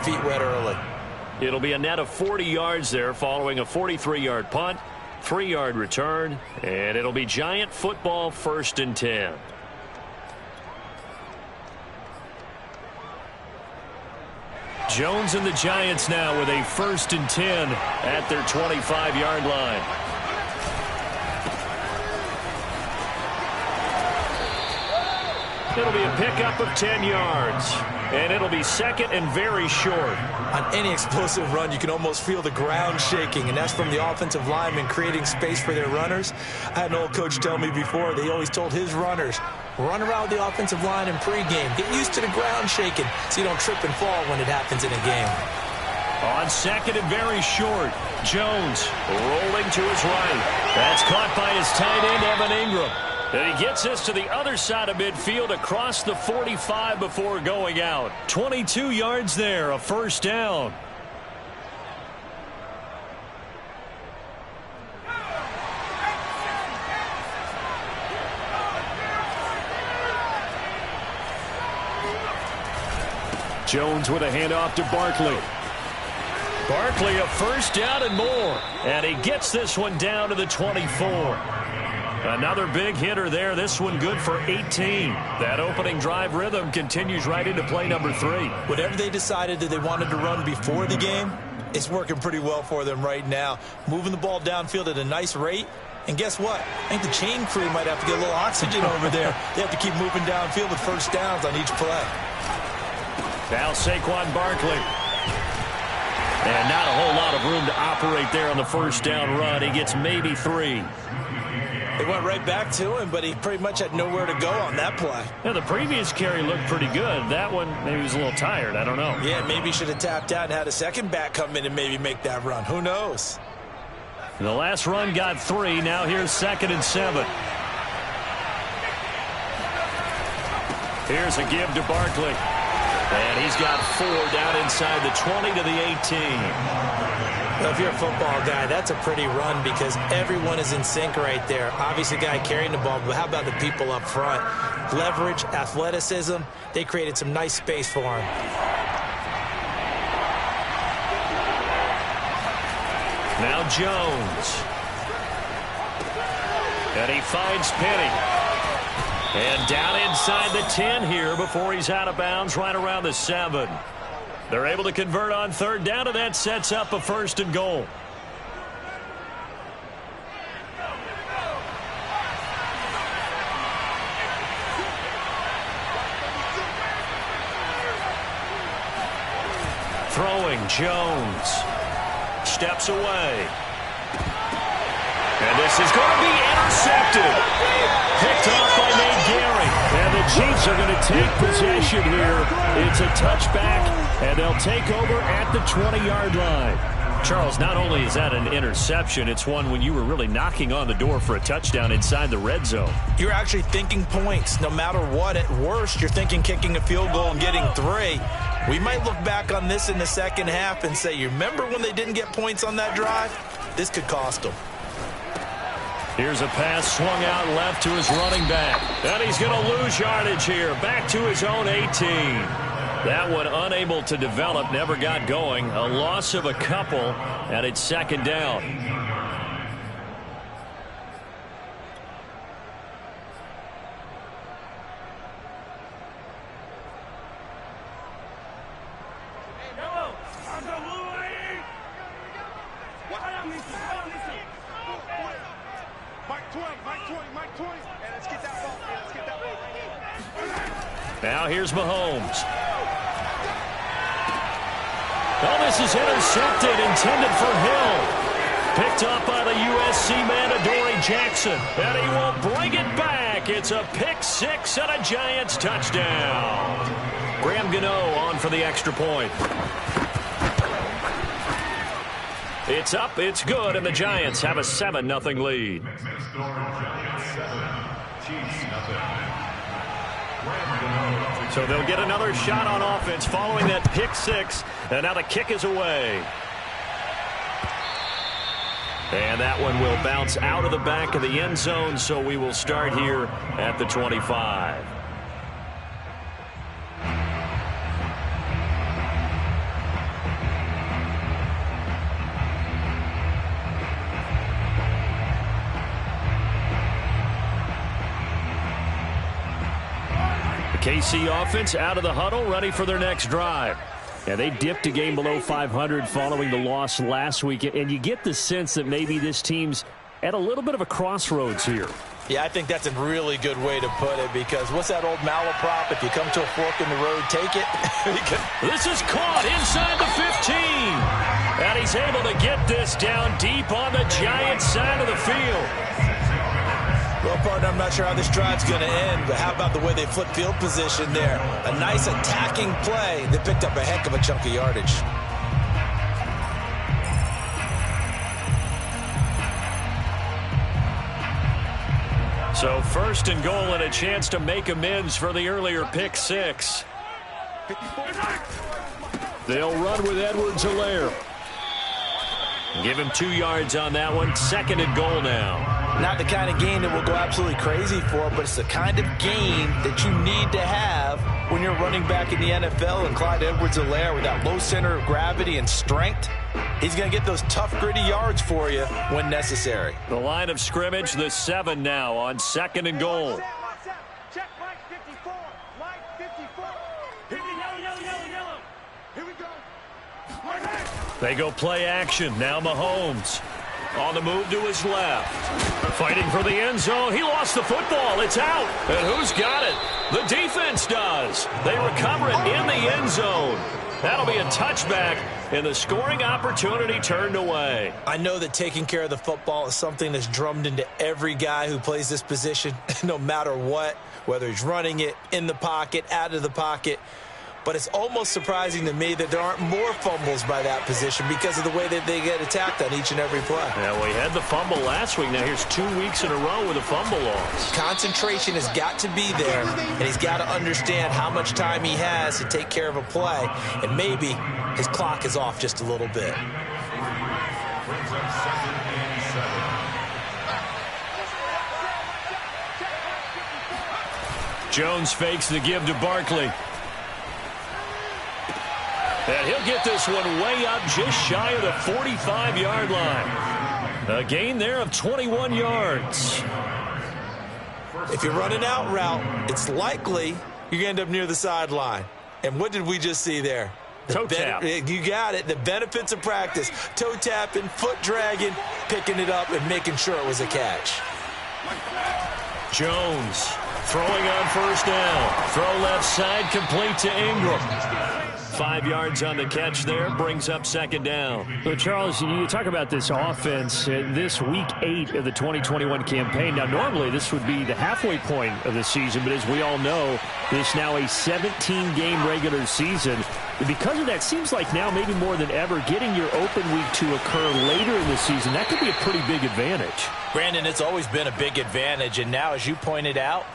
feet wet early. It'll be a net of 40 yards there following a 43-yard punt, 3-yard return, and it'll be Giant football 1st and 10. Jones and the Giants now with a 1st and 10 at their 25-yard line. It'll be a pickup of 10 yards, and it'll be 2nd and very short. On any explosive run, you can almost feel the ground shaking, and that's from the offensive linemen creating space for their runners. I had an old coach tell me before, they always told his runners, run around the offensive line in pregame. Get used to the ground shaking so you don't trip and fall when it happens in a game. On 2nd and very short, Jones rolling to his right. That's caught by his tight end, Evan Ingram. And he gets this to the other side of midfield across the 45 before going out. 22 yards there, a 1st down. Jones with a handoff to Barkley. Barkley a 1st down and more. And he gets this one down to the 24. Another big hitter there. This one good for 18. That opening drive rhythm continues right into play number 3. Whatever they decided that they wanted to run before the game, it's working pretty well for them right now. Moving the ball downfield at a nice rate. And guess what? I think the chain crew might have to get a little oxygen over there. They have to keep moving downfield with 1st downs on each play. Now Saquon Barkley. And not a whole lot of room to operate there on the 1st down run. He gets maybe 3. They went right back to him, but he pretty much had nowhere to go on that play. Yeah, the previous carry looked pretty good. That one, maybe he was a little tired. I don't know. Yeah, maybe he should have tapped out and had a second back come in and maybe make that run. Who knows? The last run got 3. Now here's 2nd and 7. Here's a give to Barkley. And he's got 4 down inside the 20 to the 18. Well, if you're a football guy, that's a pretty run because everyone is in sync right there. Obviously, the guy carrying the ball, but how about the people up front? Leverage, athleticism, they created some nice space for him. Now Jones. And he finds Penny. And down inside the 10 here before he's out of bounds right around the 7. They're able to convert on 3rd down, and that sets up a 1st and goal. Throwing, Jones. Steps away. And this is going to be intercepted. Picked off by Nate Gehring. And the Chiefs are going to take possession here. It's a touchback, and they'll take over at the 20-yard line. Charles, not only is that an interception, it's one when you were really knocking on the door for a touchdown inside the red zone. You're actually thinking points. No matter what, at worst, you're thinking kicking a field goal and getting 3. We might look back on this in the second half and say, you remember when they didn't get points on that drive? This could cost them. Here's a pass swung out left to his running back. And he's going to lose yardage here. Back to his own 18. That one unable to develop, never got going. A loss of a couple, and it's 2nd down. Now here's Mahomes. Oh, this is intercepted, intended for Hill. Picked up by the USC man, Adoree Jackson. And he will bring it back. It's a pick 6 and a Giants touchdown. Graham Gano on for the extra point. It's up, it's good, and the Giants have a 7-0 lead. So they'll get another shot on offense following that pick 6, and now the kick is away. And that one will bounce out of the back of the end zone, so we will start here at the 25. KC offense out of the huddle, ready for their next drive. Yeah, they dipped a game below 500 following the loss last week, and you get the sense that maybe this team's at a little bit of a crossroads here. Yeah, I think that's a really good way to put it, because what's that old malaprop? If you come to a fork in the road, take it. This is caught inside the 15. And he's able to get this down deep on the Giants side of the field. Well, partner, I'm not sure how this drive's going to end, but how about the way they flip field position there? A nice attacking play. They picked up a heck of a chunk of yardage. So first and goal and a chance to make amends for the earlier pick six. They'll run with Edwards-Helaire. Give him 2 yards on that one. Second and goal now. Not the kind of game that we'll go absolutely crazy for, but it's the kind of game that you need to have when you're running back in the NFL. And Clyde Edwards-Helaire, with that low center of gravity and strength, he's going to get those tough, gritty yards for you when necessary. The line of scrimmage, the 7 now on second and goal. Check Mike 54. Mike 54. Here we go. They go play action. Now Mahomes on the move to his left. Fighting for the end zone. He lost the football. It's out. And who's got it? The defense does. They recover it in the end zone. That'll be a touchback, and the scoring opportunity turned away. I know that taking care of the football is something that's drummed into every guy who plays this position, no matter what, whether he's running it, in the pocket, out of the pocket. But it's almost surprising to me that there aren't more fumbles by that position because of the way that they get attacked on each and every play. Yeah, we had the fumble last week. Now here's 2 weeks in a row with a fumble loss. Concentration has got to be there, and he's got to understand how much time he has to take care of a play, and maybe his clock is off just a little bit. Jones fakes the give to Barkley. And he'll get this one way up just shy of the 45-yard line. A gain there of 21 yards. If you're running out route, it's likely you're going to end up near the sideline. And what did we just see there? Toe tap. You got it. The benefits of practice. Toe tapping, foot dragging, picking it up, and making sure it was a catch. Jones throwing on first down. Throw left side, complete to Ingram. 5 yards on the catch there, brings up second down. Well, Charles, you talk about this offense, this week 8 of the 2021 campaign. Now, normally this would be the halfway point of the season, but as we all know, this now a 17-game regular season. And because of that, seems like now maybe more than ever, getting your open week to occur later in the season, that could be a pretty big advantage. Brandon, it's always been a big advantage, and now, as you pointed out,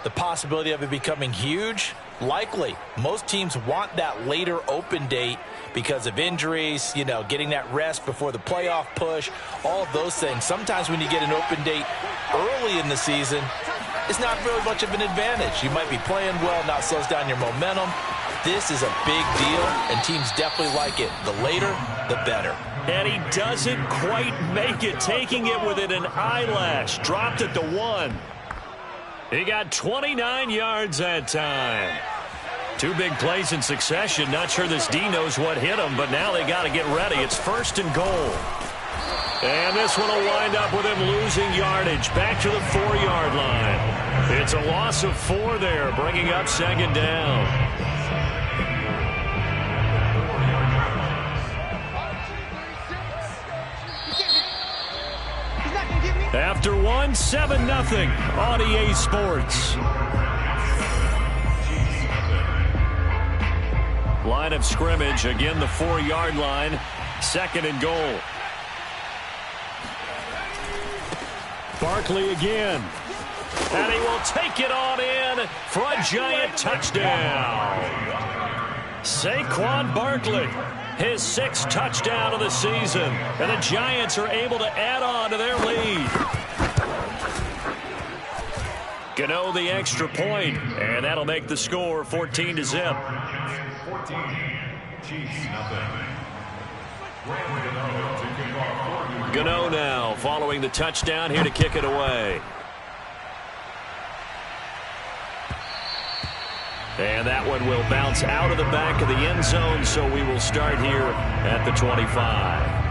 the possibility of it becoming huge, likely. Most teams want that later open date because of injuries, you know, getting that rest before the playoff push, all of those things. Sometimes when you get an open date early in the season, it's not really much of an advantage. You might be playing well, not slows down your momentum. This is a big deal, and teams definitely like it. The later, the better. And he doesn't quite make it, taking it within an eyelash. Dropped it to 1. He got 29 yards that time. 2 big plays in succession. Not sure this D knows what hit him, but now they got to get ready. It's first and goal. And this one will wind up with him losing yardage. Back to the 4-yard line. It's a loss of 4 there, bringing up second down. After 1, 7-0 on EA Sports. Line of scrimmage, again the 4-yard line, second and goal. Barkley again. And he will take it on in for a Giant touchdown. Saquon Barkley, his 6th touchdown of the season. And the Giants are able to add on to their lead. Gano the extra point, and that'll make the score 14-0. Gano now following the touchdown, here to kick it away. And that one will bounce out of the back of the end zone, so we will start here at the 25.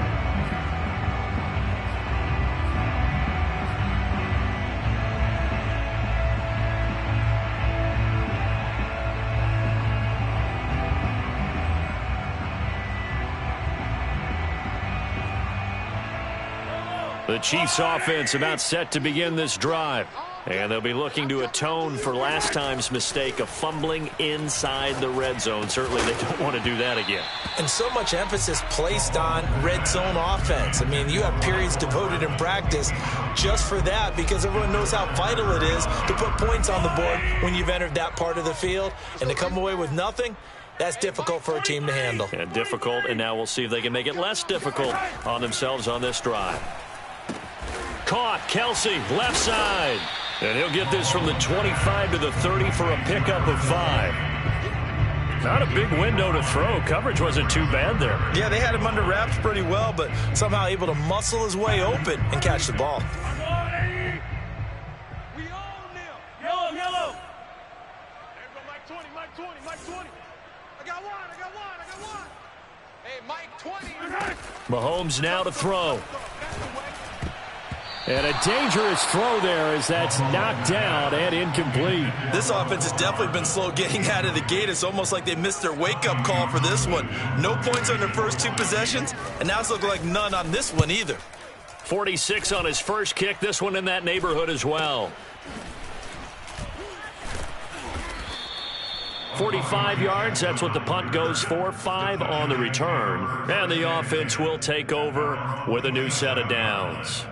The Chiefs offense about set to begin this drive. And they'll be looking to atone for last time's mistake of fumbling inside the red zone. Certainly they don't want to do that again. And so much emphasis placed on red zone offense. I mean, you have periods devoted in practice just for that because everyone knows how vital it is to put points on the board when you've entered that part of the field. And to come away with nothing, that's difficult for a team to handle. And difficult, and now we'll see if they can make it less difficult on themselves on this drive. Caught, Kelsey, left side. And he'll get this from the 25 to the 30 for a pickup of 5. Not a big window to throw. Coverage wasn't too bad there. Yeah, they had him under wraps pretty well, but somehow able to muscle his way open and catch the ball. We own them. Yellow, yellow. There go Mike 20, Mike 20, Mike 20. I got one. Hey, Mike 20. Mahomes now to throw. And a dangerous throw there as that's knocked down and incomplete. This offense has definitely been slow getting out of the gate. It's almost like they missed their wake-up call for this one. No points on their first 2 possessions, and now it's looking like none on this one either. 46 on his first kick. This one in that neighborhood as well. 45 yards, that's what the punt goes for. 5 on the return. And the offense will take over with a new set of downs.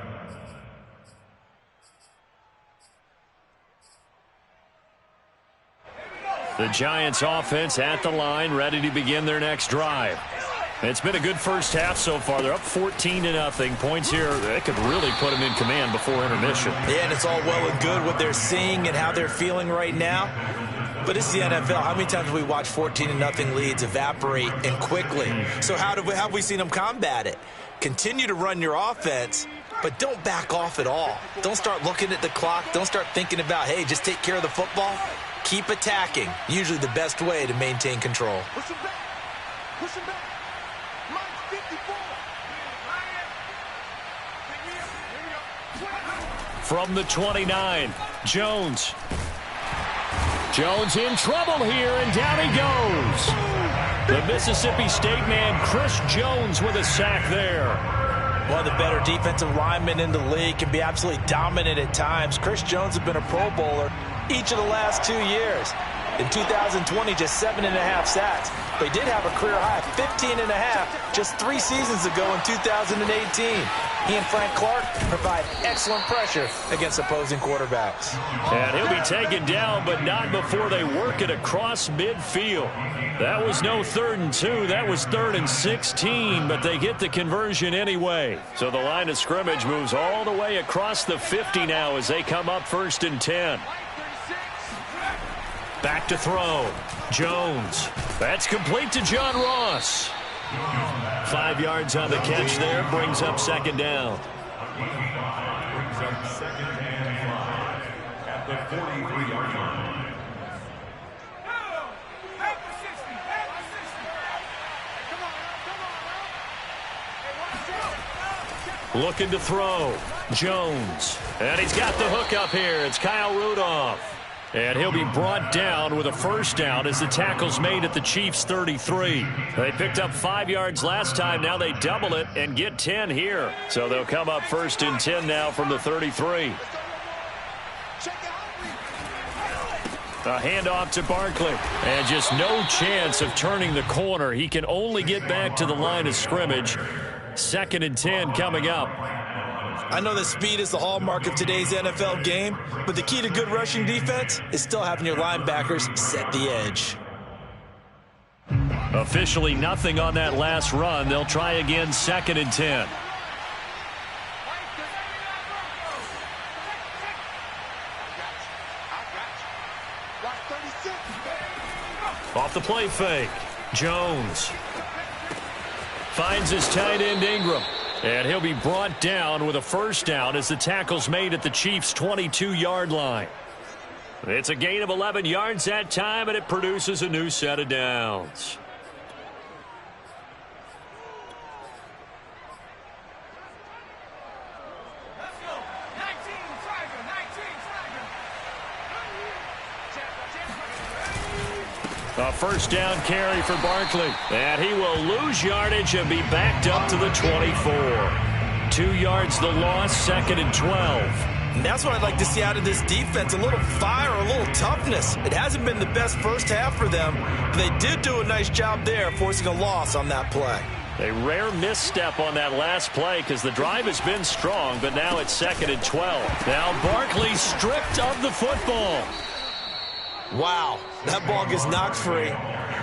The Giants offense at the line, ready to begin their next drive. It's been a good first half so far. They're up 14-0. Points here, they could really put them in command before intermission. Yeah, and it's all well and good what they're seeing and how they're feeling right now. But it's the NFL. How many times have we watched 14-0 leads evaporate and quickly? So how have we seen them combat it? Continue to run your offense, but don't back off at all. Don't start looking at the clock. Don't start thinking about, hey, just take care of the football. Keep attacking. Usually the best way to maintain control. Push him back. Push him back. Mike 54. From the 29, Jones. Jones in trouble here, and down he goes. The Mississippi State man, Chris Jones, with a sack there. One of the better defensive linemen in the league, can be absolutely dominant at times. Chris Jones has been a Pro Bowler each of the last 2 years. In 2020, just 7.5 sacks. They did have a career high, 15.5, just 3 seasons ago in 2018. He and Frank Clark provide excellent pressure against opposing quarterbacks. And he'll be taken down, but not before they work it across midfield. That was no 3rd and 2. That was 3rd and 16, but they get the conversion anyway. So the line of scrimmage moves all the way across the 50 now as they come up 1st and 10. Back to throw. Jones. That's complete to John Ross. 5 yards on the catch there. Brings up 2nd down. Brings up 2nd and 5 at the 43-yard line. Looking to throw. Jones. And he's got the hook up here. It's Kyle Rudolph. And he'll be brought down with a 1st down as the tackle's made at the Chiefs' 33. They picked up 5 yards last time. Now they double it and get 10 here. So they'll come up 1st and 10 now from the 33. A handoff to Barkley. And just no chance of turning the corner. He can only get back to the line of scrimmage. 2nd and 10 coming up. I know that speed is the hallmark of today's NFL game, but the key to good rushing defense is still having your linebackers set the edge. Officially nothing on that last run. They'll try again 2nd and 10. Off the play fake. Jones finds his tight end Ingram. And he'll be brought down with a 1st down as the tackle's made at the Chiefs' 22-yard line. It's a gain of 11 yards that time, and it produces a new set of downs. A first down carry for Barkley. And he will lose yardage and be backed up to the 24. 2 yards the loss, 2nd and 12. And that's what I'd like to see out of this defense, a little fire, a little toughness. It hasn't been the best first half for them, but they did do a nice job there, forcing a loss on that play. A rare misstep on that last play because the drive has been strong, but now it's 2nd and 12. Now Barkley stripped of the football. Wow, that ball gets knocked free,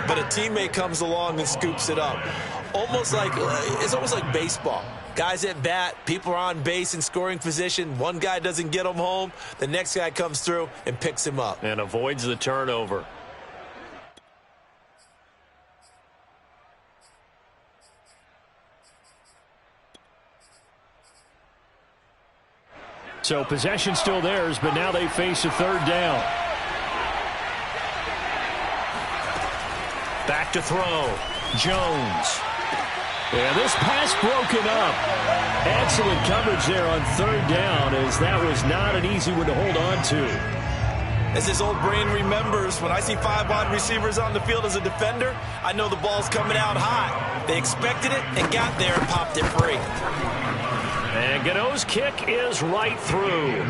but a teammate comes along and scoops it up. It's almost like baseball. Guys at bat, people are on base in scoring position. One guy doesn't get him home. The next guy comes through and picks him up. And avoids the turnover. So possession still theirs, but now they face a 3rd down. Back to throw. Jones. And this pass broken up. Excellent coverage there on 3rd down, as that was not an easy one to hold on to. As his old brain remembers, when I see 5 wide receivers on the field as a defender, I know the ball's coming out hot. They expected it and got there and popped it free. And Gano's kick is right through.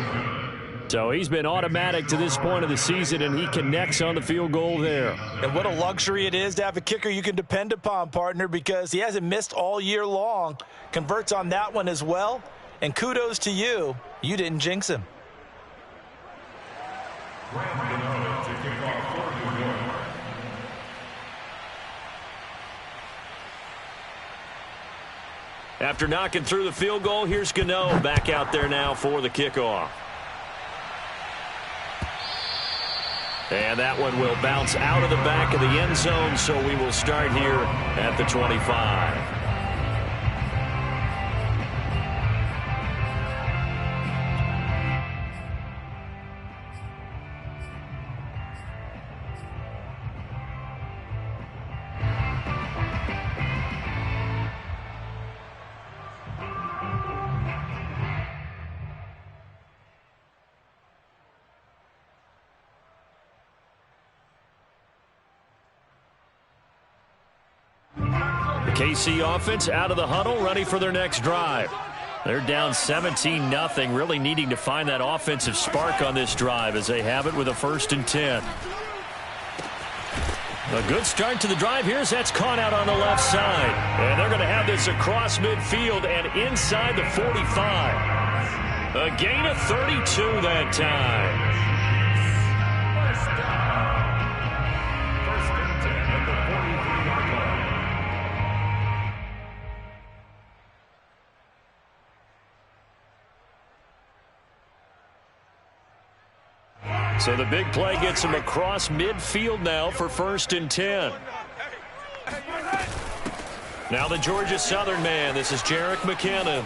So he's been automatic to this point of the season, and he connects on the field goal there. And what a luxury it is to have a kicker you can depend upon, partner, because he hasn't missed all year long. Converts on that one as well. And kudos to you. You didn't jinx him. After knocking through the field goal, here's Gano back out there now for the kickoff. And that one will bounce out of the back of the end zone, so we will start here at the 25. KC offense out of the huddle, ready for their next drive. They're down 17-0, really needing to find that offensive spark on this drive as they have it with a 1st and 10. A good start to the drive. That's caught out on the left side. And they're going to have this across midfield and inside the 45. A gain of 32 that time. So the big play gets him across midfield now for 1st and 10. Now the Georgia Southern man. This is Jerick McKinnon.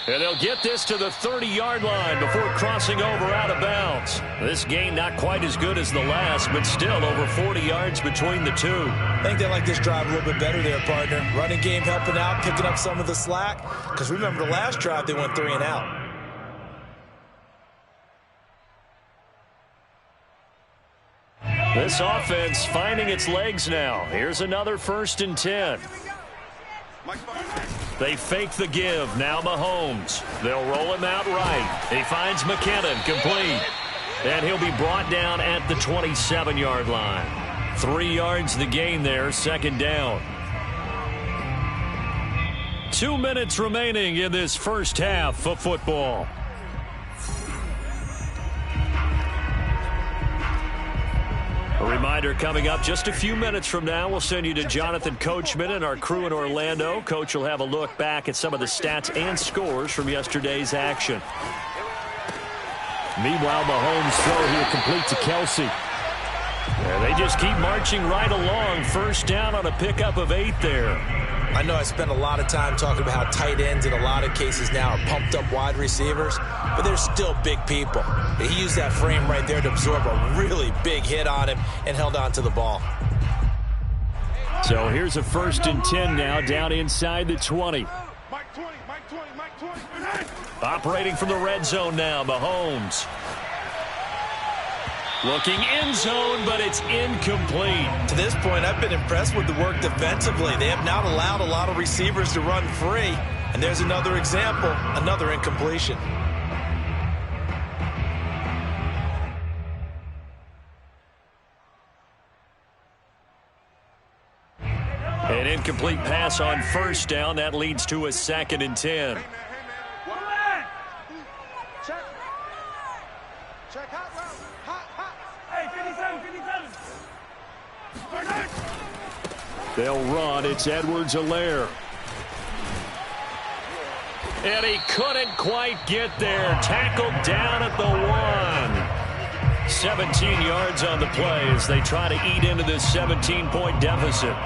And they'll get this to the 30-yard line before crossing over out of bounds. This gain not quite as good as the last, but still over 40 yards between the two. I think they like this drive a little bit better there, partner. Running game helping out, picking up some of the slack. Because remember the last drive, they went 3 and out. This offense finding its legs now. Here's another 1st and 10. They fake the give. Now Mahomes. They'll roll him out right. He finds McKinnon complete. And he'll be brought down at the 27-yard line. 3 yards the gain there, 2nd down. 2 minutes remaining in this first half of football. A reminder coming up just a few minutes from now, we'll send you to Jonathan Coachman and our crew in Orlando. Coach will have a look back at some of the stats and scores from yesterday's action. Meanwhile, Mahomes' throw here complete to Kelsey. And they just keep marching right along. 1st down on a pickup of 8 there. I know I spent a lot of time talking about how tight ends in a lot of cases now are pumped up wide receivers, but they're still big people. He used that frame right there to absorb a really big hit on him and held on to the ball. So here's a 1st and 10 now, down inside the 20. Mike 20, Mike 20, Mike 20. Operating from the red zone now, Mahomes. Looking end zone, but it's incomplete. To this point, I've been impressed with the work defensively. They have not allowed a lot of receivers to run free. And there's another example, another incompletion. An incomplete pass on 1st down. That leads to a 2nd and 10. Check hot route. Hot. Hey, 57. They'll run. It's Edwards-Helaire. And he couldn't quite get there. Tackled down at the 1. 17 yards on the play as they try to eat into this 17-point deficit.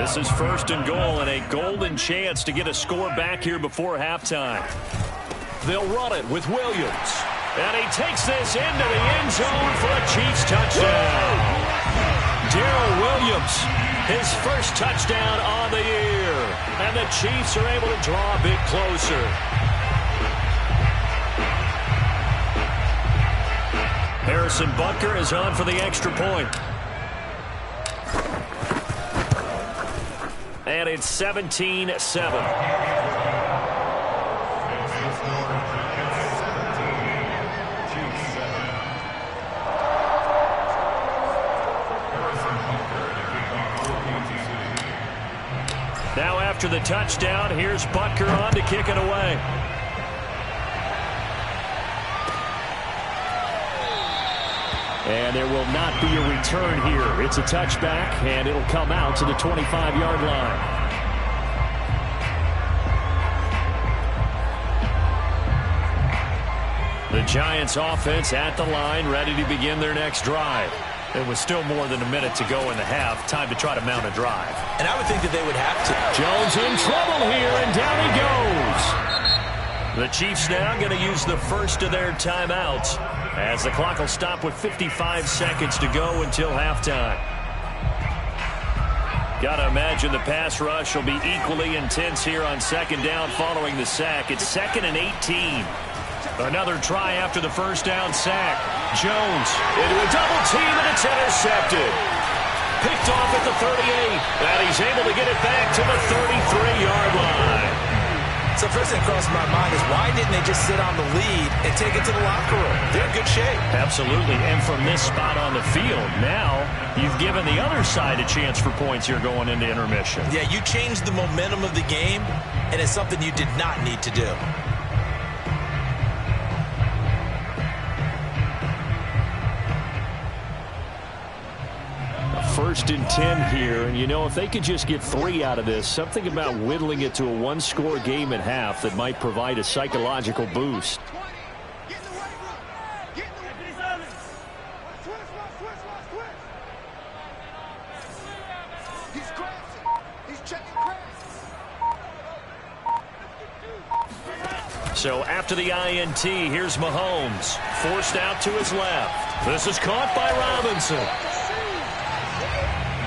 This is 1st and goal and a golden chance to get a score back here before halftime. They'll run it with Williams. And he takes this into the end zone for a Chiefs touchdown. Darrell Williams, his 1st touchdown on the year. And the Chiefs are able to draw a bit closer. Harrison Butker is on for the extra point. And it's 17-7. Now after the touchdown, here's Butker on to kick it away. And there will not be a return here. It's a touchback, and it'll come out to the 25-yard line. The Giants offense at the line, ready to begin their next drive. It was still more than a minute to go in the half. Time to try to mount a drive. And I would think that they would have to. Jones in trouble here, and down he goes. The Chiefs now going to use the first of their timeouts as the clock will stop with 55 seconds to go until halftime. Got to imagine the pass rush will be equally intense here on 2nd down following the sack. It's 2nd and 18. Another try after the 1st down sack. Jones into a double team, and it's intercepted. Picked off at the 38, and he's able to get it back to the 33-yard line. So first thing crossed my mind is why didn't they just sit on the lead and take it to the locker room? They're in good shape. Absolutely, and from this spot on the field, now you've given the other side a chance for points here going into intermission. Yeah, you changed the momentum of the game, and it's something you did not need to do. 1st and 10 here, and you know, if they could just get 3 out of this, something about whittling it to a 1-score game at half that might provide a psychological boost. So after the INT, here's Mahomes, forced out to his left. This is caught by Robinson.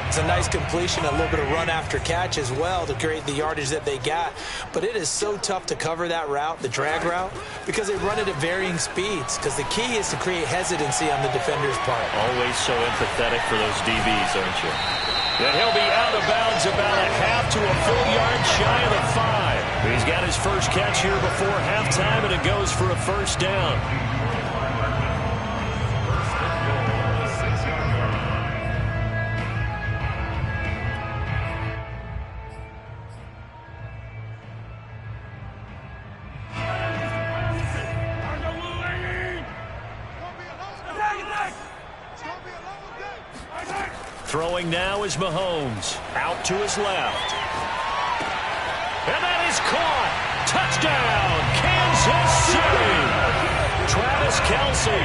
It's a nice completion, a little bit of run after catch as well to create the yardage that they got. But it is so tough to cover that route, the drag route, because they run it at varying speeds. Because the key is to create hesitancy on the defender's part. Always so empathetic for those DBs, aren't you? And he'll be out of bounds about a half to a full yard shy of the 5. He's got his first catch here before halftime, and it goes for a 1st down. Throwing now is Mahomes. Out to his left. And that is caught. Touchdown, Kansas City. Travis Kelce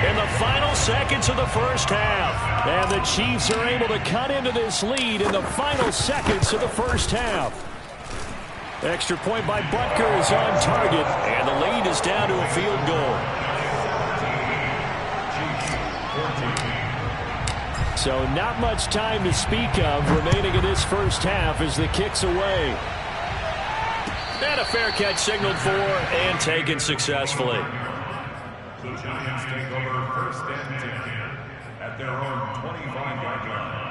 in the final seconds of the first half. And the Chiefs are able to cut into this lead in the final seconds of the first half. Extra point by Butker is on target, and the lead is down to a field goal. So not much time to speak of remaining in this first half as the kick's away. And a fair catch signaled for and taken successfully. The Giants take over first and 10 at their own 25-yard line.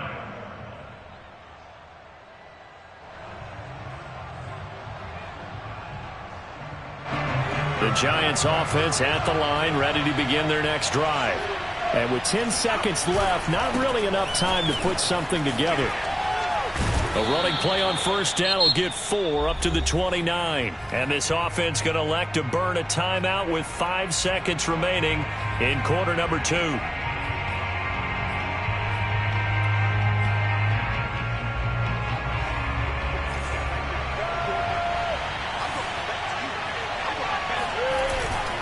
The Giants offense at the line, ready to begin their next drive. And with 10 seconds left, not really enough time to put something together. A running play on first down will get 4 up to the 29. And this offense going to elect to burn a timeout with 5 seconds remaining in quarter number 2.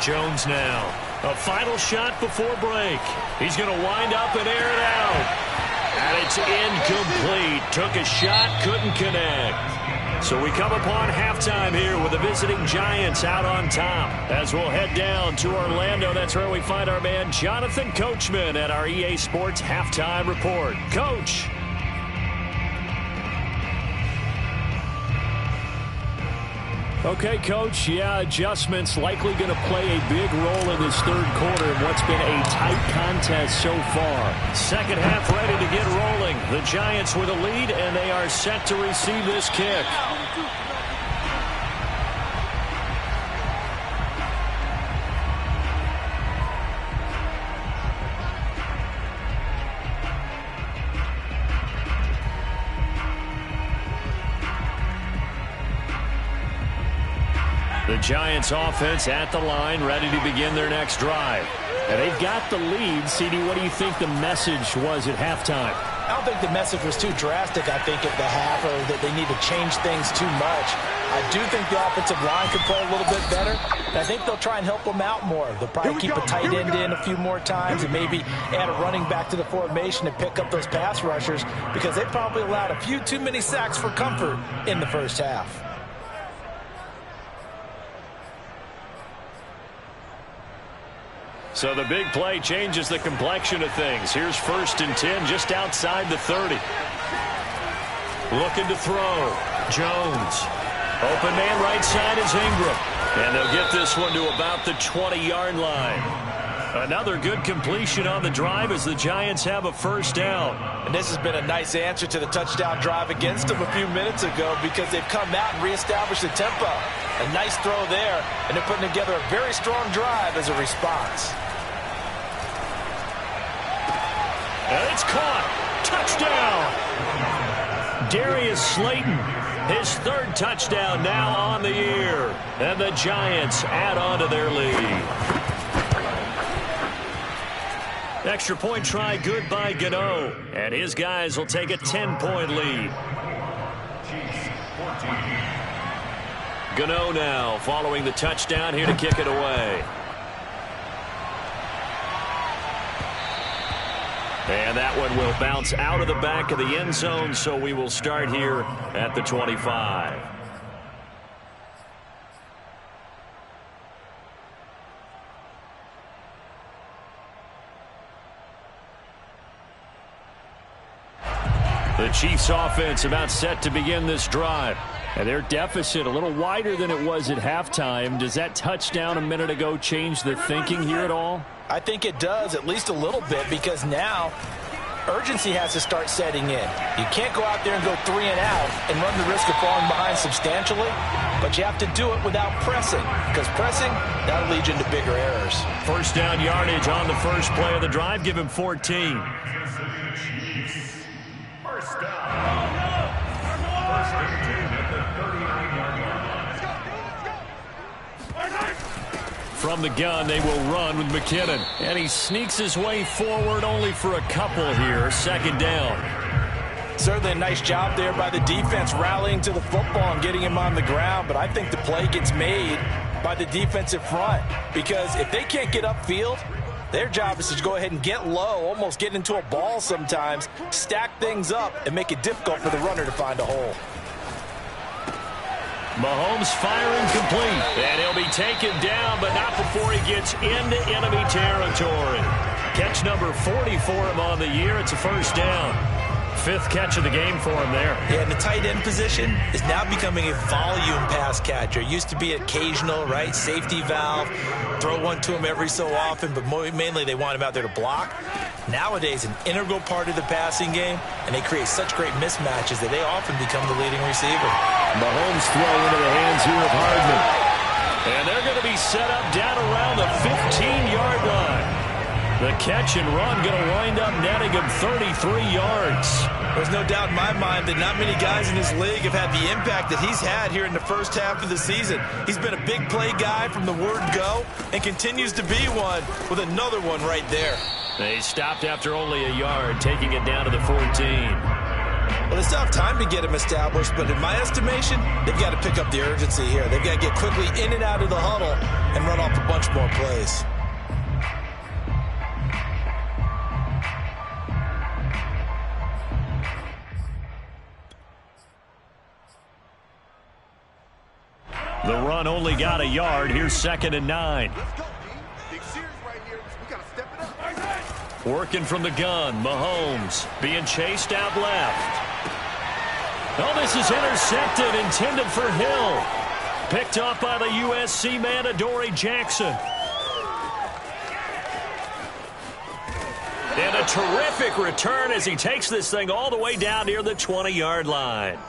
Jones now. A final shot before break. He's going to wind up and air it out. And it's incomplete. Took a shot, couldn't connect. So we come upon halftime here with the visiting Giants out on top. As we'll head down to Orlando, that's where we find our man Jonathan Coachman at our EA Sports Halftime Report. Coach. Okay, Coach, yeah, adjustments likely going to play a big role in this third quarter in what's been a tight contest so far. Second half ready to get rolling. The Giants with a lead, and they are set to receive this kick. The Giants offense at the line, ready to begin their next drive. And they've got the lead. CD, what do you think the message was at halftime? I don't think the message was too drastic, I think, at the half, or that they need to change things too much. I do think the offensive line could play a little bit better. And I think they'll try and help them out more. They'll probably keep a tight end in a few more times and maybe add a running back to the formation and pick up those pass rushers, because they probably allowed a few too many sacks for comfort in the first half. So the big play changes the complexion of things. Here's 1st and 10 just outside the 30. Looking to throw. Jones. Open man right side is Ingram. And they'll get this one to about the 20-yard line. Another good completion on the drive as the Giants have a first down. And this has been a nice answer to the touchdown drive against them a few minutes ago, because they've come out and reestablished the tempo. A nice throw there, and they're putting together a very strong drive as a response. And it's caught. Touchdown. Darius Slayton, his 3rd touchdown now on the year. And the Giants add on to their lead. Extra point try good by Gano. And his guys will take a 10-point lead. Gano now following the touchdown, here to kick it away. And that one will bounce out of the back of the end zone, so we will start here at the 25. The Chiefs offense about set to begin this drive. And their deficit a little wider than it was at halftime. Does that touchdown a minute ago change the thinking here at all? I think it does, at least a little bit, because now urgency has to start setting in. You can't go out there and go 3 and out and run the risk of falling behind substantially, but you have to do it without pressing, because pressing, that'll lead you into bigger errors. First down yardage on the first play of the drive. Give him 14. First down. First and 10 at the 39-yard line. From the gun, they will run with McKinnon. And he sneaks his way forward only for a couple here. Second down. Certainly a nice job there by the defense rallying to the football and getting him on the ground, but I think the play gets made by the defensive front, because if they can't get upfield, their job is to go ahead and get low, almost get into a ball sometimes, stack things up, and make it difficult for the runner to find a hole. Mahomes firing complete. And he'll be taken down, but not before he gets into enemy territory. Catch number 40 for him on the year. It's a first down. 5th catch of the game for him there. Yeah, and the tight end position is now becoming a volume pass catcher. Used to be occasional, right? Safety valve. Throw one to him every so often, but mainly they want him out there to block. Nowadays, an integral part of the passing game, and they create such great mismatches that they often become the leading receiver. Mahomes throw into the hands here of Hardman. And they're going to be set up down around the 15-yard line. The catch and run going to wind up netting him 33 yards. There's no doubt in my mind that not many guys in this league have had the impact that he's had here in the first half of the season. He's been a big play guy from the word go and continues to be one with another one right there. They stopped after only a yard, taking it down to the 14. Well, they still have time to get him established, but in my estimation, they've got to pick up the urgency here. They've got to get quickly in and out of the huddle and run off a bunch more plays. The run only got a yard. Here's 2nd and 9. Working from the gun. Mahomes being chased out left. Oh, this is intercepted, intended for Hill. Picked up by the USC man, Adoree Jackson. And a terrific return as he takes this thing all the way down near the 20-yard line.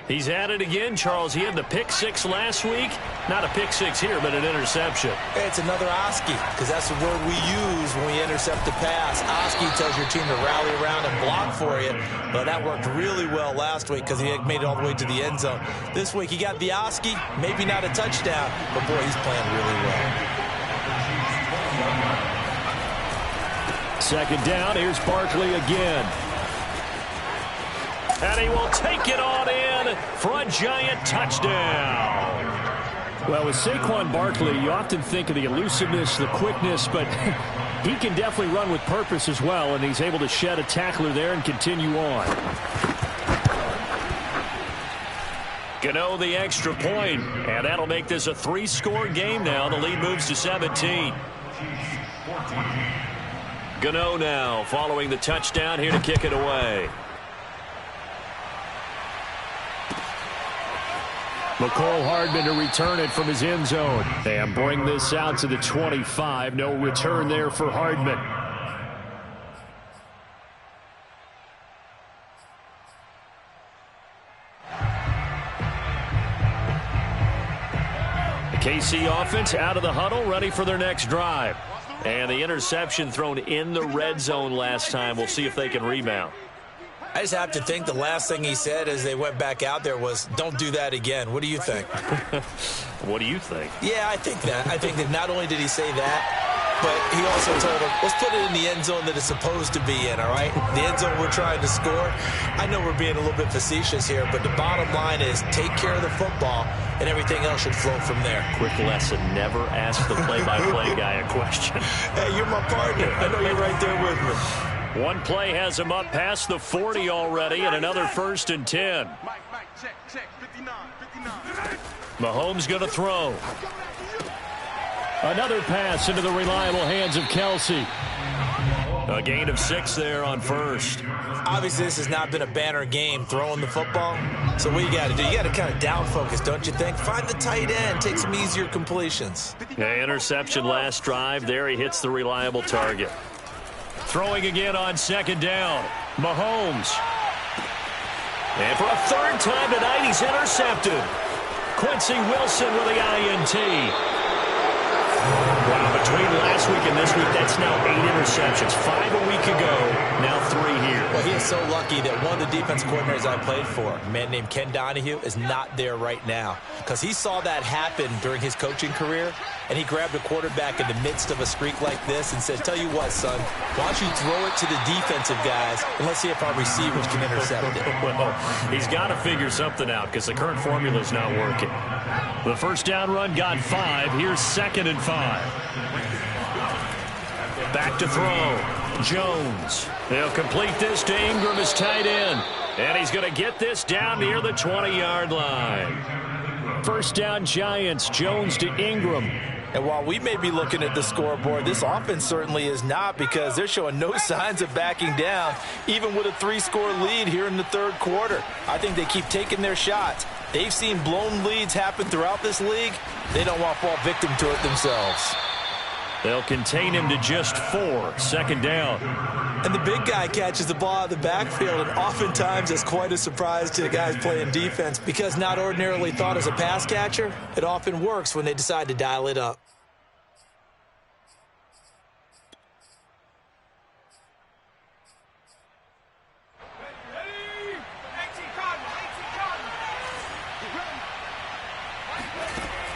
He's at it again, Charles. He had the pick 6 last week. Not a pick 6 here, but an interception. It's another Oski, because that's the word we use when we intercept a pass. Oski tells your team to rally around and block for you. But that worked really well last week because he made it all the way to the end zone. This week he got the Oski, maybe not a touchdown, but boy, he's playing really well. 2nd down, here's Barkley again. And he will take it on in for a giant touchdown. Well, with Saquon Barkley, you often think of the elusiveness, the quickness, but he can definitely run with purpose as well, and he's able to shed a tackler there and continue on. Gano the extra point, and that'll make this a 3-score game now. The lead moves to 17. Gano now following the touchdown here to kick it away. McCole Hardman to return it from his end zone. And bring this out to the 25. No return there for Hardman. The KC offense out of the huddle, ready for their next drive. And the interception thrown in the red zone last time. We'll see if they can rebound. I just have to think the last thing he said as they went back out there was, don't do that again. What do you think? What do you think? Yeah, I think that. I think that not only did he say that, but he also told him, let's put it in the end zone that it's supposed to be in, all right? The end zone we're trying to score. I know we're being a little bit facetious here, but the bottom line is take care of the football, and everything else should flow from there. Quick lesson, never ask the play-by-play guy a question. Hey, you're my partner. I know you're right there with me. One play has him up past the 40 already, and another 1st and 10. Check, 59. Mahomes going to throw. Another pass into the reliable hands of Kelsey. A gain of 6 there on 1st. Obviously, this has not been a banner game throwing the football. So what you got to do, you got to kind of down focus, don't you think? Find the tight end, take some easier completions. Yeah, interception last drive. There he hits the reliable target. Throwing again on 2nd down. Mahomes. And for a 3rd time tonight, he's intercepted. Quincy Wilson with the INT. Wow, Between last week and this week, that's now 8 interceptions. 5 a week ago, now 3 here. Well, he is so lucky that one of the defense coordinators I played for, a man named Ken Donahue, is not there right now. Because he saw that happen during his coaching career, and he grabbed a quarterback in the midst of a streak like this and said, tell you what, son, why don't you throw it to the defensive guys, and let's see if our receivers can intercept it. Well, he's got to figure something out because the current formula is not working. The first down run got 5. Here's 2nd and 5. Back to throw. Jones. They'll complete this to Ingram as tight end. And he's going to get this down near the 20-yard line. First down, Giants. Jones to Ingram. And while we may be looking at the scoreboard, this offense certainly is not, because they're showing no signs of backing down, even with a 3-score lead here in the third quarter. I think they keep taking their shots. They've seen blown leads happen throughout this league. They don't want to fall victim to it themselves. They'll contain him to just 4. Second down. And the big guy catches the ball out of the backfield, and oftentimes it's quite a surprise to the guys playing defense, because not ordinarily thought as a pass catcher, it often works when they decide to dial it up.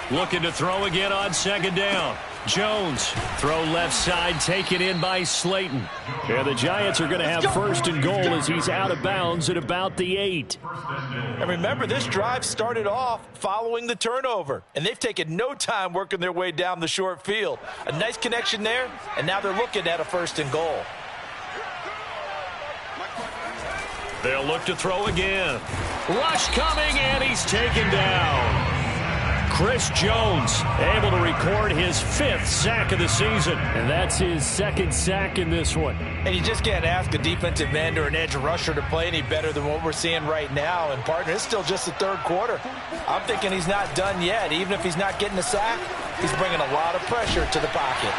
Looking to throw again on second down. Jones, throw left side, taken in by Slayton. And the Giants are going to have first and goal as he's out of bounds at about the 8. And remember, this drive started off following the turnover, and they've taken no time working their way down the short field. A nice connection there, and now they're looking at a first and goal. They'll look to throw again. Rush coming, and he's taken down. Chris Jones able to record his 5th sack of the season. And that's his 2nd sack in this one. And you just can't ask a defensive end or an edge rusher to play any better than what we're seeing right now. And, partner, it's still just the third quarter. I'm thinking he's not done yet. Even if he's not getting a sack, he's bringing a lot of pressure to the pocket.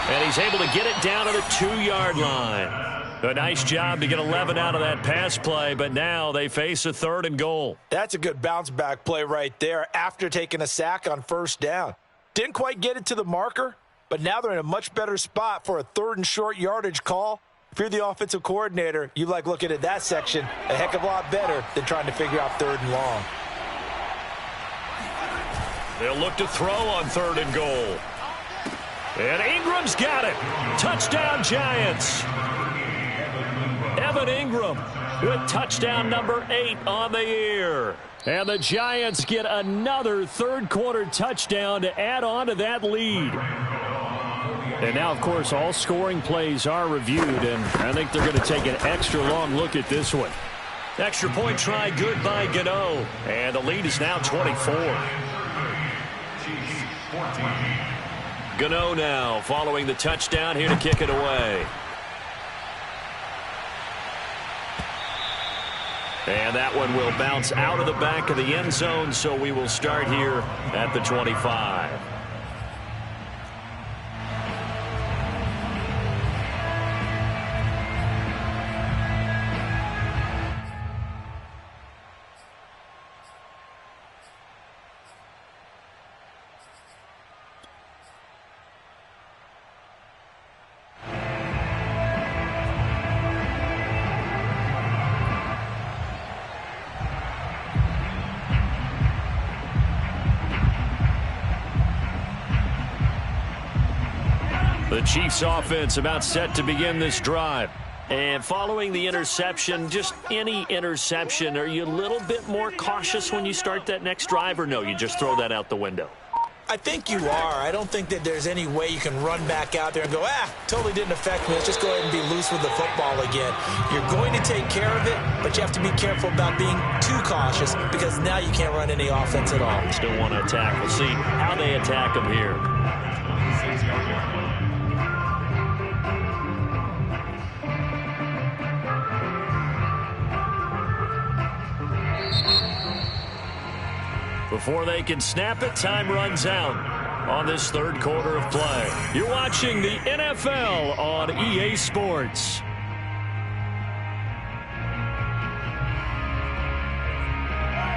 And he's able to get it down to the 2-yard line. A nice job to get 11 out of that pass play, but now they face a 3rd and goal. That's a good bounce-back play right there after taking a sack on first down. Didn't quite get it to the marker, but now they're in a much better spot for a 3rd and short yardage call. If you're the offensive coordinator, you like looking at that section a heck of a lot better than trying to figure out 3rd and long. They'll look to throw on 3rd and goal. And Ingram's got it. Touchdown, Giants. Evan Ingram with touchdown number 8 on the year. And the Giants get another third-quarter touchdown to add on to that lead. And now, of course, all scoring plays are reviewed, and I think they're going to take an extra long look at this one. Extra point try good by Gano. And the lead is now 24. Gano now following the touchdown here to kick it away. And that one will bounce out of the back of the end zone, so we will start here at the 25. The Chiefs offense about set to begin this drive. And following the interception, just any interception, are you a little bit more cautious when you start that next drive, or no, you just throw that out the window? I think you are. I don't think that there's any way you can run back out there and go, totally didn't affect me. Let's just go ahead and be loose with the football again. You're going to take care of it, but you have to be careful about being too cautious, because now you can't run any offense at all. Still want to attack. We'll see how they attack them here. Before they can snap it, time runs out on this third quarter of play. You're watching the NFL on EA Sports.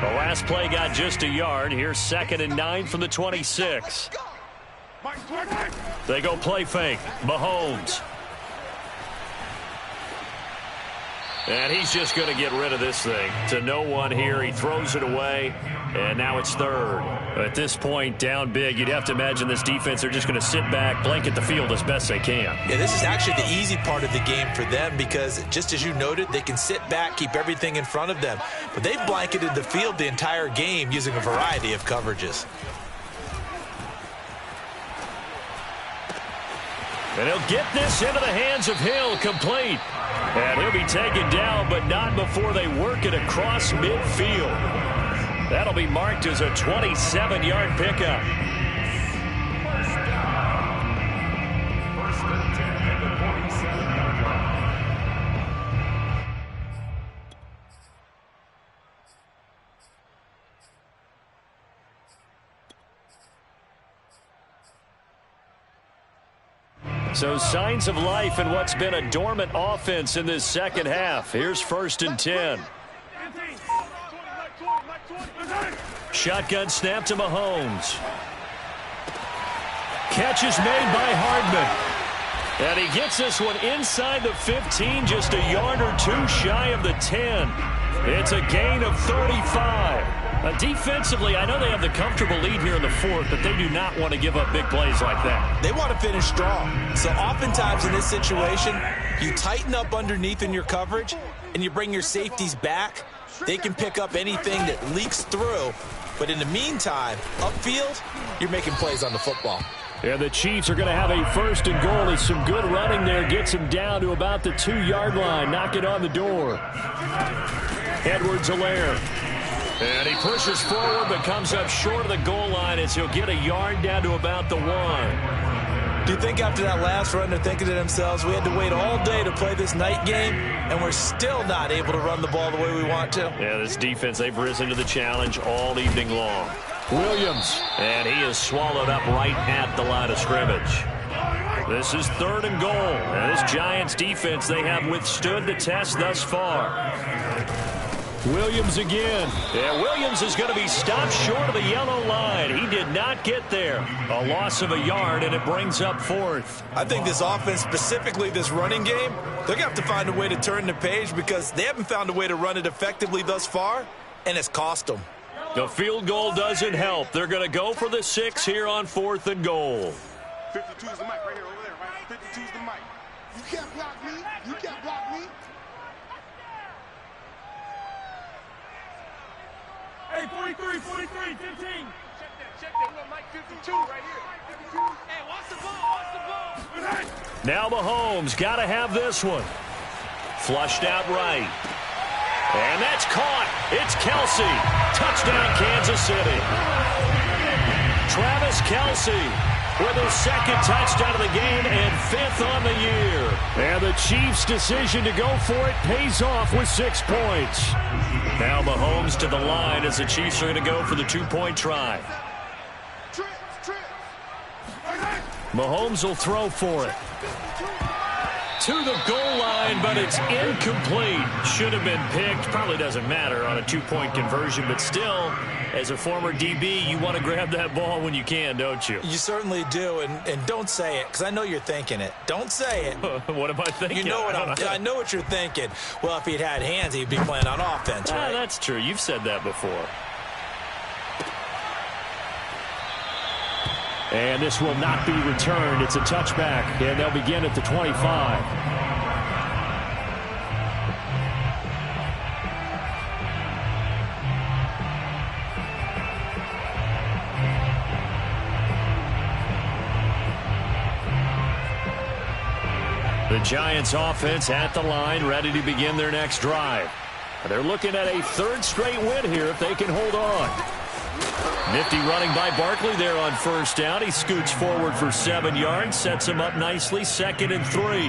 The last play got just a yard. Here's 2nd and 9 from the 26. They go play fake. Mahomes. And he's just going to get rid of this thing. To no one here. He throws it away. And now it's third. At this point, down big, you'd have to imagine this defense, they're just going to sit back, blanket the field as best they can. Yeah, this is actually the easy part of the game for them because, just as you noted, they can sit back, keep everything in front of them. But they've blanketed the field the entire game using a variety of coverages. And he'll get this into the hands of Hill, complete. And he'll be taken down, but not before they work it across midfield. That'll be marked as a 27-yard pickup. First and 10 at the 47-yard line. So signs of life in what's been a dormant offense in this second half. Here's first and 10. Shotgun snap to Mahomes. Catch is made by Hardman. And he gets this one inside the 15, just a yard or two shy of the 10. It's a gain of 35. Defensively, I know they have the comfortable lead here in the fourth, but they do not want to give up big plays like that. They want to finish strong. So oftentimes in this situation, you tighten up underneath in your coverage, and you bring your safeties back. They can pick up anything that leaks through. But in the meantime, upfield, you're making plays on the football. And the Chiefs are going to have a first and goal as some good running there gets him down to about the 2-yard line. Knock it on the door. Edwards-Helaire. And he pushes forward but comes up short of the goal line as he'll get a yard down to about the 1. Do you think after that last run they're thinking to themselves, we had to wait all day to play this night game, and we're still not able to run the ball the way we want to? Yeah, this defense, they've risen to the challenge all evening long. Williams. And he is swallowed up right at the line of scrimmage. This is third and goal. And this Giants defense, they have withstood the test thus far. Williams again. Yeah, Williams is going to be stopped short of the yellow line. He did not get there. A loss of a yard, and it brings up fourth. I think this offense, specifically this running game, they're going to have to find a way to turn the page because they haven't found a way to run it effectively thus far, and it's cost them. The field goal doesn't help. They're going to go for the 6 here on fourth and goal. 52 is the mic right here, over there, right? 52 is the mic. You can't block me. You can't block me. Hey, 43, 15. Check that. We got Mike 52 right here. 52. Hey, watch the ball. Now Mahomes got to have this one. Flushed out right. And that's caught. It's Kelce. Touchdown, Kansas City. Travis Kelce with his second touchdown of the game and 5th on the year. And the Chiefs' decision to go for it pays off with 6 points. Now Mahomes to the line as the Chiefs are going to go for the 2-point try. Mahomes will throw for it. To the goal line, but it's incomplete. Should have been picked. Probably doesn't matter on a 2-point conversion, but still, as a former DB, you want to grab that ball when you can, don't you? You certainly do, and don't say it, because I know you're thinking it. Don't say it. What am I thinking? You know what I know what you're thinking. Well, if he'd had hands, he'd be playing on offense, right? That's true. You've said that before. And this will not be returned. It's a touchback, and they'll begin at the 25. The Giants offense at the line, ready to begin their next drive. They're looking at a 3rd straight win here if they can hold on. Nifty running by Barkley there on first down. He scoots forward for 7 yards, sets him up nicely, 2nd and 3.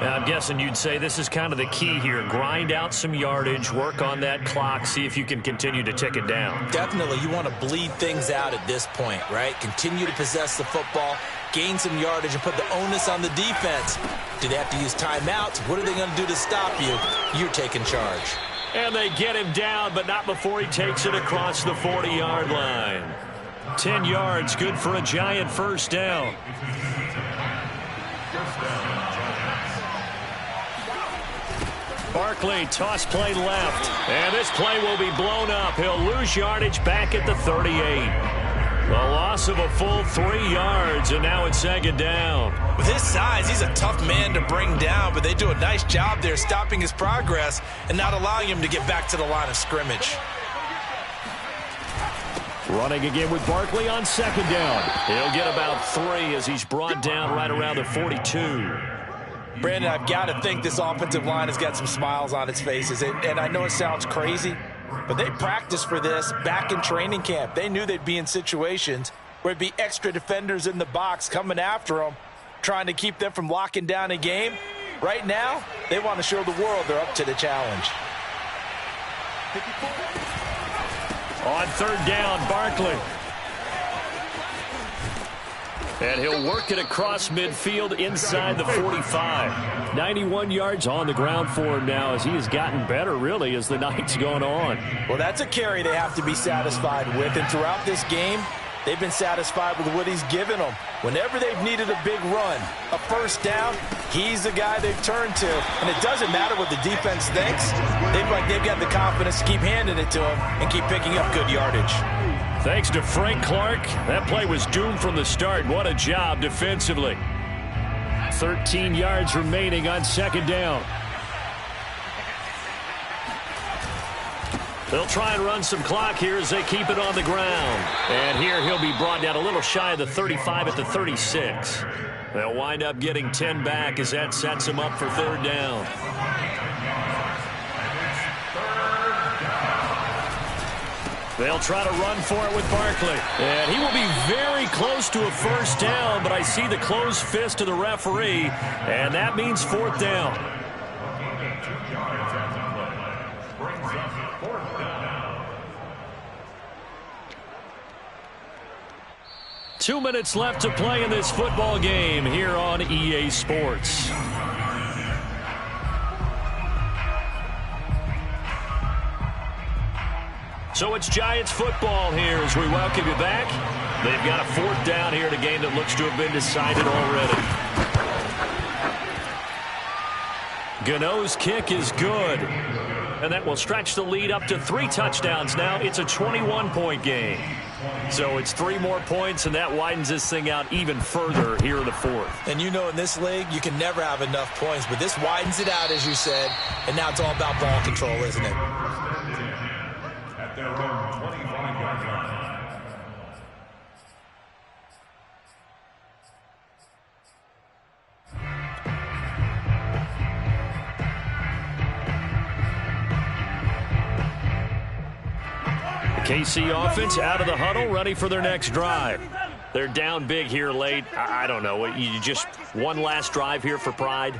Now, I'm guessing you'd say this is kind of the key here. Grind out some yardage, work on that clock, see if you can continue to tick it down. Definitely, you want to bleed things out at this point, right? Continue to possess the football, gain some yardage, and put the onus on the defense. Do they have to use timeouts? What are they going to do to stop you? You're taking charge. And they get him down, but not before he takes it across the 40-yard line. 10 yards, good for a Giant first down. Barkley, toss play left. And this play will be blown up. He'll lose yardage back at the 38. A loss of a full 3 yards, and now it's second down. With his size, he's a tough man to bring down, but they do a nice job there stopping his progress and not allowing him to get back to the line of scrimmage. Running again with Barkley on second down. He'll get about 3 as he's brought down right around the 42. Brandon, I've got to think this offensive line has got some smiles on its faces, and I know it sounds crazy, but they practiced for this back in training camp. They knew they'd be in situations where it'd be extra defenders in the box coming after them, trying to keep them from locking down a game. Right now, they want to show the world they're up to the challenge. On third down, Barkley. And he'll work it across midfield inside the 45. 91 yards on the ground for him now as he has gotten better, really, as the night's gone on. Well, that's a carry they have to be satisfied with. And throughout this game, they've been satisfied with what he's given them. Whenever they've needed a big run, a first down, he's the guy they've turned to. And it doesn't matter what the defense thinks. They've got the confidence to keep handing it to him and keep picking up good yardage. Thanks to Frank Clark. That play was doomed from the start. What a job defensively. 13 yards remaining on second down. They'll try and run some clock here as they keep it on the ground. And here he'll be brought down a little shy of the 35 at the 36. They'll wind up getting 10 back as that sets him up for third down. They'll try to run for it with Barkley. And he will be very close to a first down, but I see the closed fist of the referee, and that means fourth down. 2 minutes left to play in this football game here on EA Sports. So it's Giants football here as we welcome you back. They've got a fourth down here in a game that looks to have been decided already. Gano's kick is good. And that will stretch the lead up to 3 touchdowns now. It's a 21-point game. So it's 3 more points, and that widens this thing out even further here in the fourth. And you know in this league, you can never have enough points, but this widens it out, as you said, and now it's all about ball control, isn't it? At their own 25-yard line. KC offense out of the huddle, ready for their next drive. They're down big here late. I don't know. You just one last drive here for pride?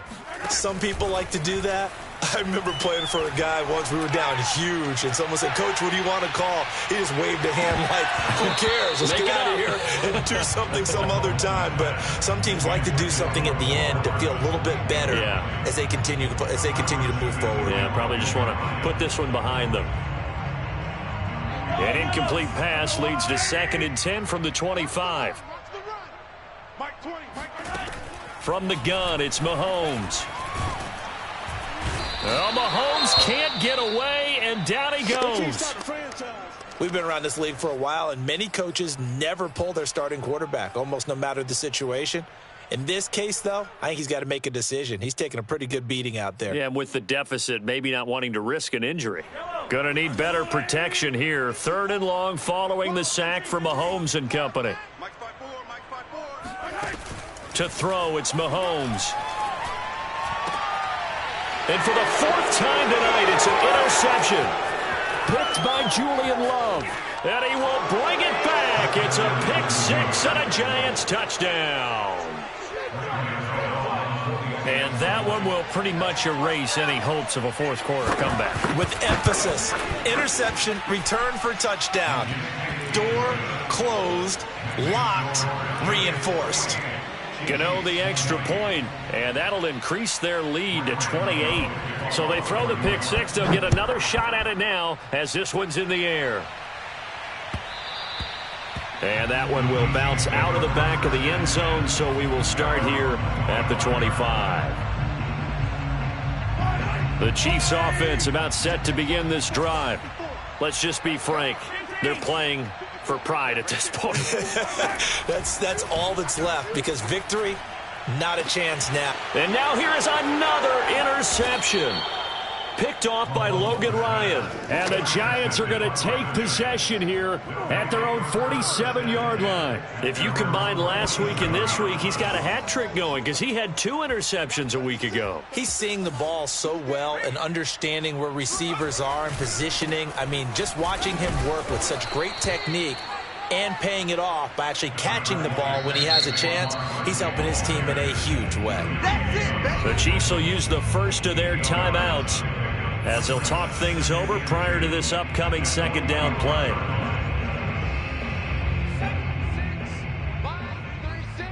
Some people like to do that. I remember playing for a guy once. We were down huge, and someone said, "Coach, what do you want to call?" He just waved a hand like, "Who cares? Let's get out of here and do something some other time." But some teams like to do something at the end to feel a little bit better as they continue to move forward. Yeah, probably just want to put this one behind them. An incomplete pass leads to 2nd and 10 from the 25. From the gun, it's Mahomes. Well, Mahomes can't get away, and down he goes. We've been around this league for a while, and many coaches never pull their starting quarterback, almost no matter the situation. In this case, though, I think he's got to make a decision. He's taking a pretty good beating out there. Yeah, and with the deficit, maybe not wanting to risk an injury. Gonna need better protection here. 3rd and long following the sack from Mahomes and company. To throw, it's Mahomes. And for the 4th time tonight, it's an interception. Picked by Julian Love. And he will bring it back. It's a pick 6 and a Giants touchdown. And that one will pretty much erase any hopes of a fourth quarter comeback. With emphasis, interception, return for touchdown. Door closed, locked, reinforced. Gano the extra point, and that'll increase their lead to 28. So they throw the pick 6. They'll get another shot at it now as this one's in the air. And that one will bounce out of the back of the end zone, so we will start here at the 25. The Chiefs offense about set to begin this drive. Let's just be frank. They're playing for pride at this point. That's all that's left, because victory, not a chance now. And now here is another interception. Picked off by Logan Ryan. And the Giants are going to take possession here at their own 47-yard line. If you combine last week and this week, he's got a hat trick going because he had 2 interceptions a week ago. He's seeing the ball so well and understanding where receivers are and positioning. I mean, just watching him work with such great technique and paying it off by actually catching the ball when he has a chance, he's helping his team in a huge way. The Chiefs will use the first of their timeouts as they'll talk things over prior to this upcoming second down play. 5-3-6.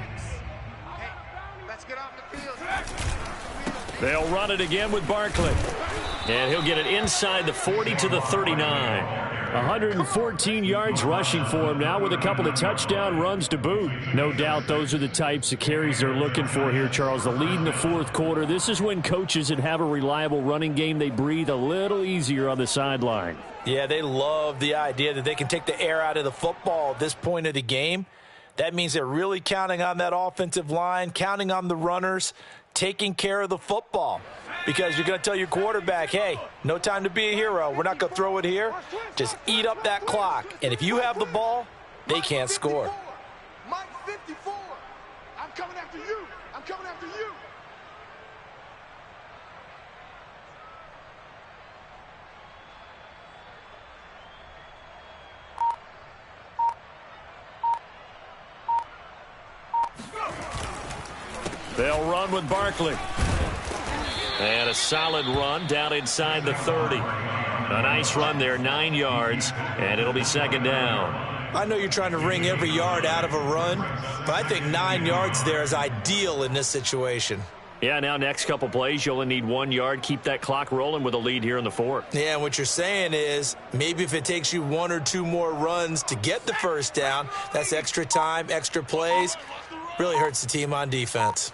Let's get off the field. They'll run it again with Barkley. And he'll get it inside the 40 to the 39. 114 yards rushing for him now with a couple of touchdown runs to boot. No doubt those are the types of carries they're looking for here, Charles. The lead in the fourth quarter. This is when coaches that have a reliable running game, they breathe a little easier on the sideline. Yeah, they love the idea that they can take the air out of the football at this point of the game. That means they're really counting on that offensive line, counting on the runners, taking care of the football. Because you're going to tell your quarterback, hey, no time to be a hero. We're not going to throw it here. Just eat up that clock. And if you have the ball, they can't score. Mike 54. I'm coming after you. I'm coming after you. They'll run with Barkley. And a solid run down inside the 30. A nice run there, 9 yards, and it'll be second down. I know you're trying to wring every yard out of a run, but I think 9 yards there is ideal in this situation. Yeah, now next couple plays, you only need 1 yard. Keep that clock rolling with a lead here in the fourth. Yeah, and what you're saying is maybe if it takes you 1 or 2 more runs to get the first down, that's extra time, extra plays. Really hurts the team on defense.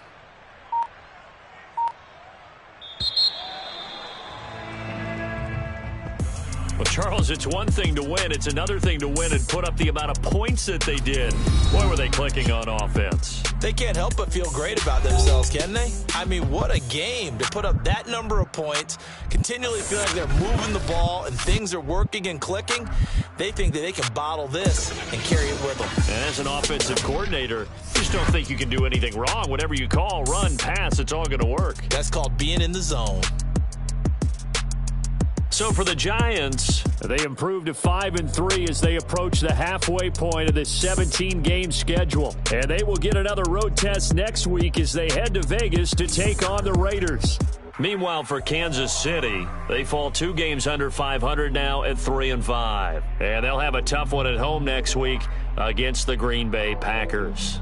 Well, Charles, it's one thing to win. It's another thing to win and put up the amount of points that they did. Boy, were they clicking on offense. They can't help but feel great about themselves, can they? I mean, what a game to put up that number of points, continually feel like they're moving the ball and things are working and clicking. They think that they can bottle this and carry it with them. And as an offensive coordinator, you just don't think you can do anything wrong. Whatever you call, run, pass, it's all going to work. That's called being in the zone. So for the Giants, they improved to 5-3 as they approach the halfway point of this 17-game schedule. And they will get another road test next week as they head to Vegas to take on the Raiders. Meanwhile, for Kansas City, they fall 2 games under 500 now at 3-5. And they'll have a tough one at home next week against the Green Bay Packers.